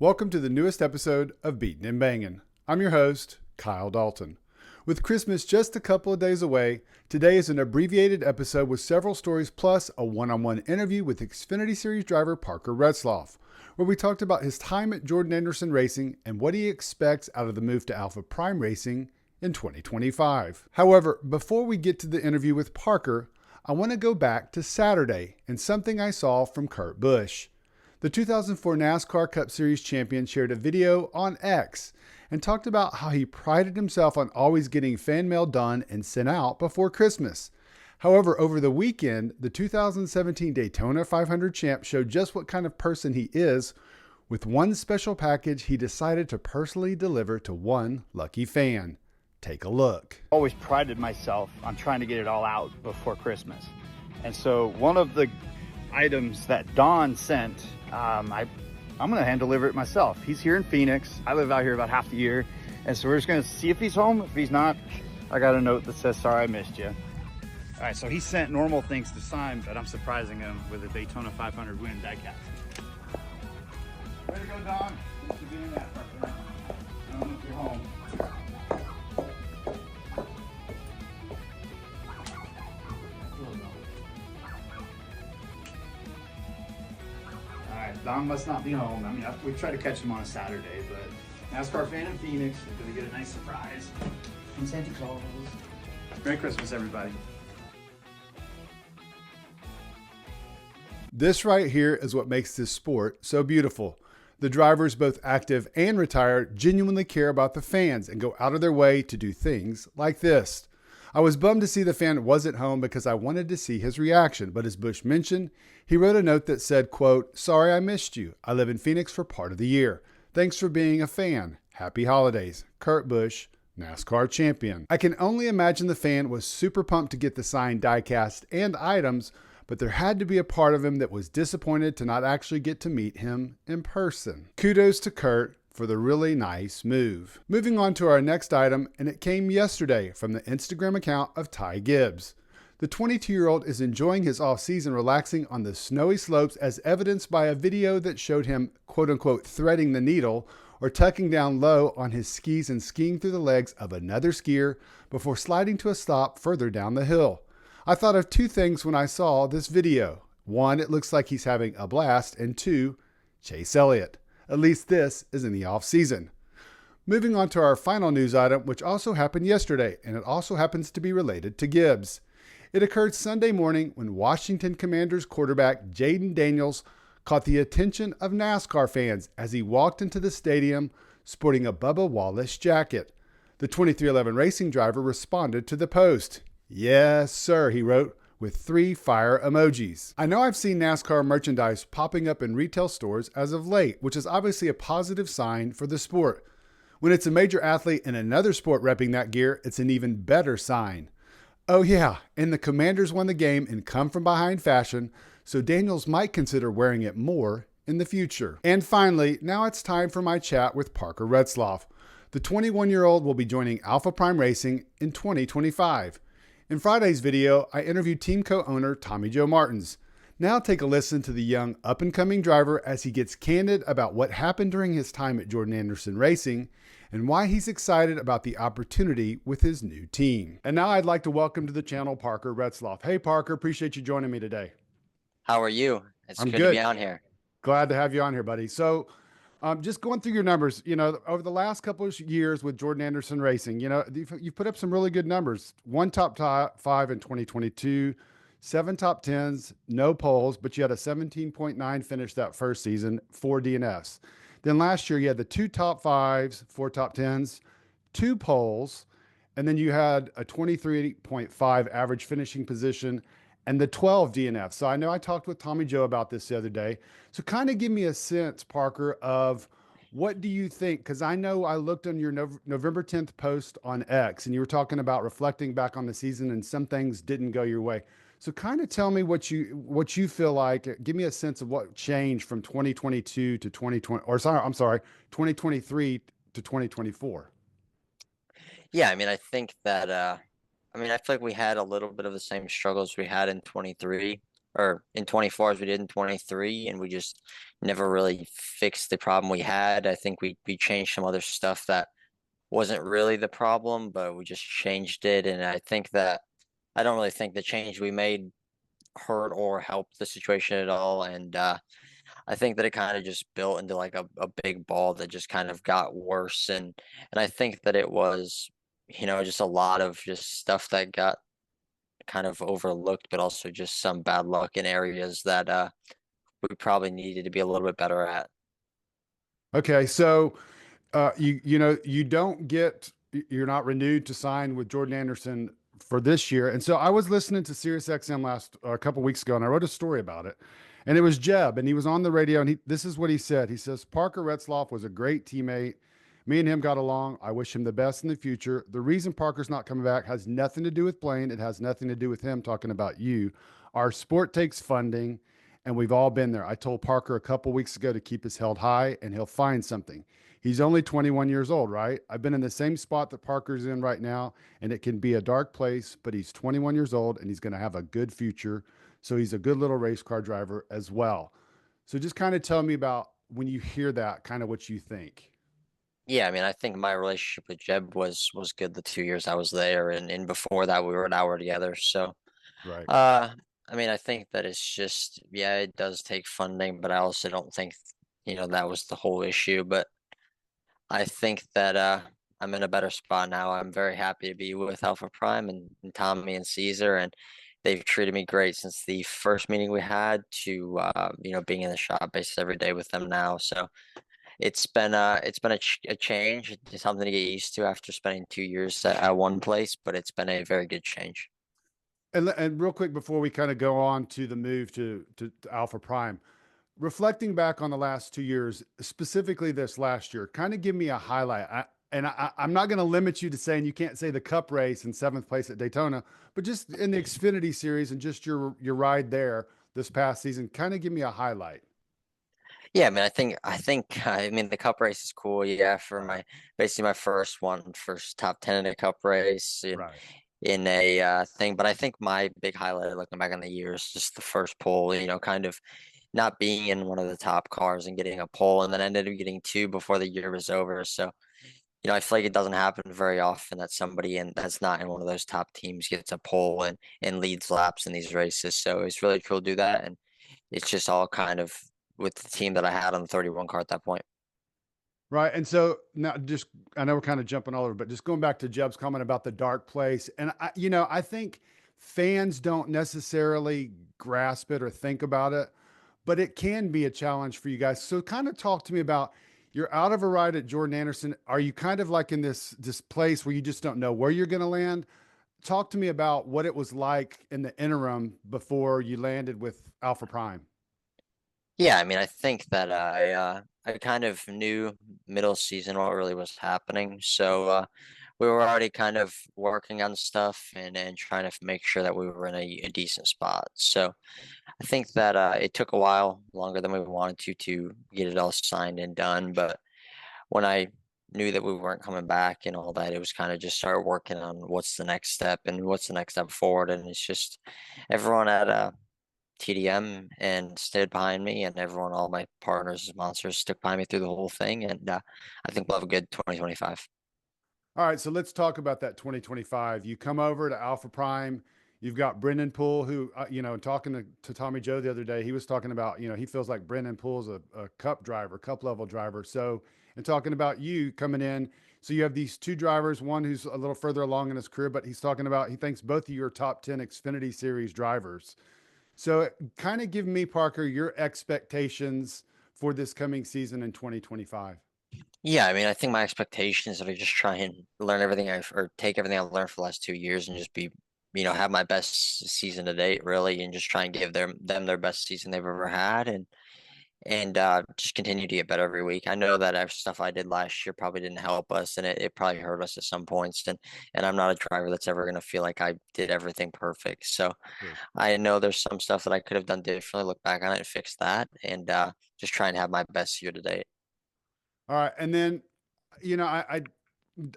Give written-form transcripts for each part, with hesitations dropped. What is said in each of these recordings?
Welcome to the newest episode of Beatin' and Bangin'. I'm your host, Kyle Dalton. With Christmas just a couple of days away, today is an abbreviated episode with several stories plus a one-on-one interview with Xfinity Series driver Parker Retzlaff, where we talked about his time at Jordan Anderson Racing and what he expects out of the move to Alpha Prime Racing in 2025. However, before we get to the interview with Parker, I want to go back to Saturday and something I saw from Kurt Busch. The 2004 NASCAR Cup Series champion shared a video on X and talked about how he prided himself on always getting fan mail done and sent out before Christmas. However, over the weekend, the 2017 Daytona 500 champ showed just what kind of person he is with one special package he decided to personally deliver to one lucky fan. Take a look. Always prided myself on trying to get it all out before Christmas. And so one of the items that Don sent, I'm going to hand deliver it myself. He's here in Phoenix. I live out here about half the year. And so we're just going to see if he's home. If he's not, I got a note that says, sorry, I missed you. All right, so he sent normal things to sign, but I'm surprising him with a Daytona 500 win diecast. Way to go, Don. Thanks for doing that, Parker. I don't know if you're home. Don must not be home. I mean, we tried to catch him on a Saturday, but NASCAR fan in Phoenix is going to get a nice surprise from Santa Claus. Merry Christmas, everybody. This right here is what makes this sport so beautiful. The drivers, both active and retired, genuinely care about the fans and go out of their way to do things like this. I was bummed to see the fan wasn't home because I wanted to see his reaction, but as Busch mentioned, he wrote a note that said, quote, "Sorry I missed you. I live in Phoenix for part of the year. Thanks for being a fan. Happy holidays. Kurt Busch, NASCAR champion." I can only imagine the fan was super pumped to get the signed diecast and items, but there had to be a part of him that was disappointed to not actually get to meet him in person. Kudos to Kurt for the really nice move. Moving on to our next item, and it came yesterday from the Instagram account of Ty Gibbs. The 22-year-old is enjoying his off-season relaxing on the snowy slopes as evidenced by a video that showed him quote-unquote threading the needle or tucking down low on his skis and skiing through the legs of another skier before sliding to a stop further down the hill. I thought of two things when I saw this video. One, it looks like he's having a blast, and two, Chase Elliott. At least this is in the off-season. Moving on to our final news item, which also happened yesterday, and it also happens to be related to Gibbs. It occurred Sunday morning when Washington Commanders quarterback Jaden Daniels caught the attention of NASCAR fans as he walked into the stadium sporting a Bubba Wallace jacket. The 2311 racing driver responded to the post. "Yes, sir," he wrote, with 3 fire emojis. I know I've seen NASCAR merchandise popping up in retail stores as of late, which is obviously a positive sign for the sport. When it's a major athlete in another sport repping that gear, it's an even better sign. Oh yeah, and the Commanders won the game in come-from-behind fashion, so Daniels might consider wearing it more in the future. And finally, now it's time for my chat with Parker Retzlaff. The 21-year-old will be joining Alpha Prime Racing in 2025. In Friday's video, I interviewed team co-owner Tommy Joe Martins. Now take a listen to the young up-and-coming driver as he gets candid about what happened during his time at Jordan Anderson Racing and why he's excited about the opportunity with his new team. And now I'd like to welcome to the channel Parker Retzlaff. Hey Parker, appreciate you joining me today. How are you? It's I'm good good to be on here. Glad to have you on here, buddy. So just going through your numbers, over the last couple of years with Jordan Anderson Racing, you've put up some really good numbers. 1 top 5 in 2022, 7 top 10s, no poles, but you had a 17.9 finish that first season, 4 DNFs. Then last year you had the 2 top 5s, 4 top 10s, 2 poles, and then you had a 23.5 average finishing position and the 12 DNF. So I know I talked with Tommy Joe about this the other day. So kind of give me a sense, Parker, of what do you think? Because I know I looked on your November 10th post on X, and you were talking about reflecting back on the season, and some things didn't go your way. So kind of tell me what you feel like. Give me a sense of what changed from 2022 to 2023 to 2024. Yeah, I mean, I think that I feel like we had a little bit of the same struggles we had in 23. or in 24 as we did in 23, and we just never really fixed the problem we had. I think we changed some other stuff that wasn't really the problem, but we just changed it. And I think that I don't really think the change we made hurt or helped the situation at all. And I think that it kind of just built into like a big ball that just kind of got worse. And I think that it was, just a lot of just stuff that got kind of overlooked, but also just some bad luck in areas that we probably needed to be a little bit better at. Okay, so you don't get you're not renewed to sign with Jordan Anderson for this year. And so I was listening to SiriusXM last a couple weeks ago, and I wrote a story about it. And it was Jeb, and he was on the radio, and this is what he said. He says Parker Retzlaff was a great teammate. Me and him got along. I wish him the best in the future. The reason Parker's not coming back has nothing to do with Blaine. It has nothing to do with him talking about you. Our sport takes funding, and we've all been there. I told Parker a couple weeks ago to keep his head high, and he'll find something. He's only 21 years old, right? I've been in the same spot that Parker's in right now, and it can be a dark place, but he's 21 years old and he's going to have a good future. So he's a good little race car driver as well. So just kind of tell me about when you hear that, kind of what you think. Yeah, I mean, I think my relationship with Jeb was good the 2 years I was there, and before that we were an hour together. So, Right. uh, I mean, I think that it's just, yeah, it does take funding, but I also don't think, that was the whole issue. But I think that I'm in a better spot now. I'm very happy to be with Alpha Prime and Tommy and Caesar, and they've treated me great since the first meeting we had to being in the shop basically every day with them now. So it's been a change. It's something to get used to after spending 2 years at one place, but it's been a very good change. And real quick before we kind of go on to the move to Alpha Prime, reflecting back on the last 2 years, specifically this last year, kind of give me a highlight. I'm not going to limit you to saying you can't say the Cup race and seventh place at Daytona, but just in the Xfinity Series and just your ride there this past season, kind of give me a highlight. Yeah, I mean, I mean, the Cup race is cool. Yeah, for Right. basically my first top 10 in a Cup race Right. in a thing. But I think my big highlight looking back on the year is just the first pole. Kind of not being in one of the top cars and getting a pole, and then ended up getting two before the year was over. So, I feel like it doesn't happen very often that somebody that's not in one of those top teams gets a pole and leads laps in these races. So it's really cool to do that. And it's just all kind of with the team that I had on the 31 car at that point. Right. And so now just, I know we're kind of jumping all over, but just going back to Jeb's comment about the dark place. And I think fans don't necessarily grasp it or think about it, but it can be a challenge for you guys. So kind of talk to me about you're out of a ride at Jordan Anderson. Are you kind of like in this place where you just don't know where you're going to land? Talk to me about what it was like in the interim before you landed with Alpha Prime. Yeah, I mean, I think that I kind of knew middle season what really was happening. So we were already kind of working on stuff and trying to make sure that we were in a decent spot. So I think that it took a while, longer than we wanted to get it all signed and done. But when I knew that we weren't coming back and all that, it was kind of just start working on what's the next step and what's the next step forward. And it's just everyone at TDM and stayed behind me, and everyone, all my partners, sponsors, stuck by me through the whole thing. And I think we'll have a good 2025. All right, so let's talk about that 2025. You come over to Alpha Prime. You've got Brendan Poole, who, talking to Tommy Joe the other day, he was talking about, he feels like Brendan Poole's a cup driver, cup level driver. So, and talking about you coming in. So you have these two drivers, one who's a little further along in his career, but he's talking about, he thinks both of you are top 10 Xfinity Series drivers. So kind of give me, Parker, your expectations for this coming season in 2025. Yeah, I mean, I think my expectations are to just try and learn everything or take everything I've learned for the last 2 years and just be, have my best season to date, really, and just try and give them their best season they've ever had, and just continue to get better every week. I know that stuff I did last year probably didn't help us, and it probably hurt us at some points. And I'm not a driver that's ever going to feel like I did everything perfect. So Sure. I know there's some stuff that I could have done differently, look back on it and fix that, and just try and have my best year to date. All right. And then,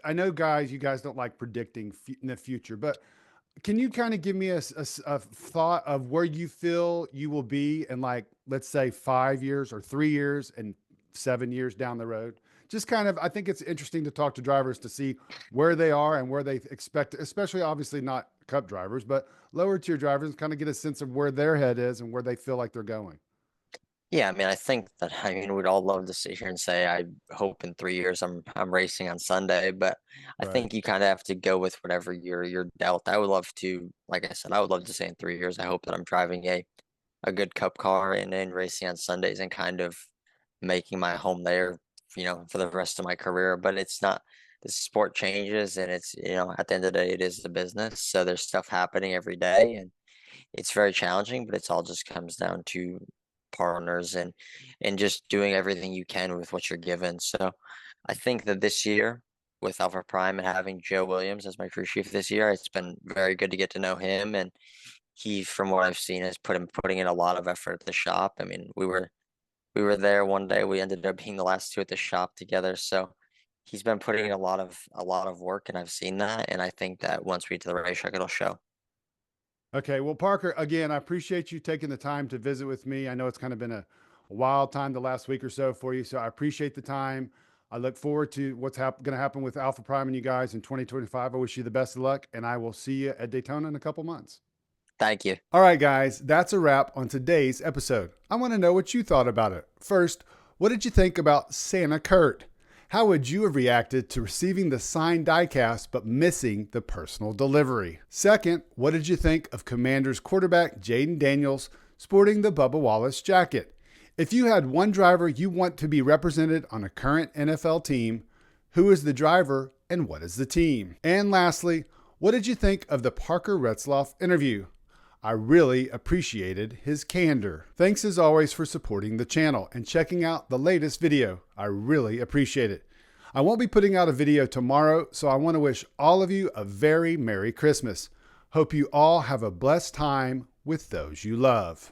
I know guys, you guys don't like predicting in the future, but Can you kind of give me a thought of where you feel you will be in, like, let's say 5 years or 3 years and 7 years down the road? Just kind of, I think it's interesting to talk to drivers to see where they are and where they expect, especially obviously not cup drivers, but lower tier drivers, kind of get a sense of where their head is and where they feel like they're going. Yeah, I mean, I think that we'd all love to sit here and say I hope in 3 years I'm racing on Sunday, but I Right. think you kind of have to go with whatever you're dealt. I would love to, like I said, I would love to say in 3 years I hope that I'm driving a good cup car and racing on Sundays and kind of making my home there, for the rest of my career. But it's not, the sport changes and it's, at the end of the day, it is the business. So there's stuff happening every day and it's very challenging, but it's all just comes down to partners and just doing everything you can with what you're given. So I think that this year with Alpha Prime and having Joe Williams as my crew chief this year, it's been very good to get to know him and he, from what I've seen, has putting in a lot of effort at the shop. I mean, we were there one day. We ended up being the last two at the shop together. So he's been putting in a lot of work, and I've seen that. And I think that once we get to the racetrack, it'll show. Okay. Well, Parker, again, I appreciate you taking the time to visit with me. I know it's kind of been a wild time the last week or so for you. So I appreciate the time. I look forward to what's going to happen with Alpha Prime and you guys in 2025. I wish you the best of luck, and I will see you at Daytona in a couple months. Thank you. All right, guys, that's a wrap on today's episode. I want to know what you thought about it. First, what did you think about Santa Kurt? How would you have reacted to receiving the signed diecast but missing the personal delivery? Second, what did you think of Commanders quarterback Jaden Daniels sporting the Bubba Wallace jacket? If you had one driver you want to be represented on a current NFL team, who is the driver and what is the team? And lastly, what did you think of the Parker Retzlaff interview? I really appreciated his candor. Thanks as always for supporting the channel and checking out the latest video. I really appreciate it. I won't be putting out a video tomorrow, so I want to wish all of you a very Merry Christmas. Hope you all have a blessed time with those you love.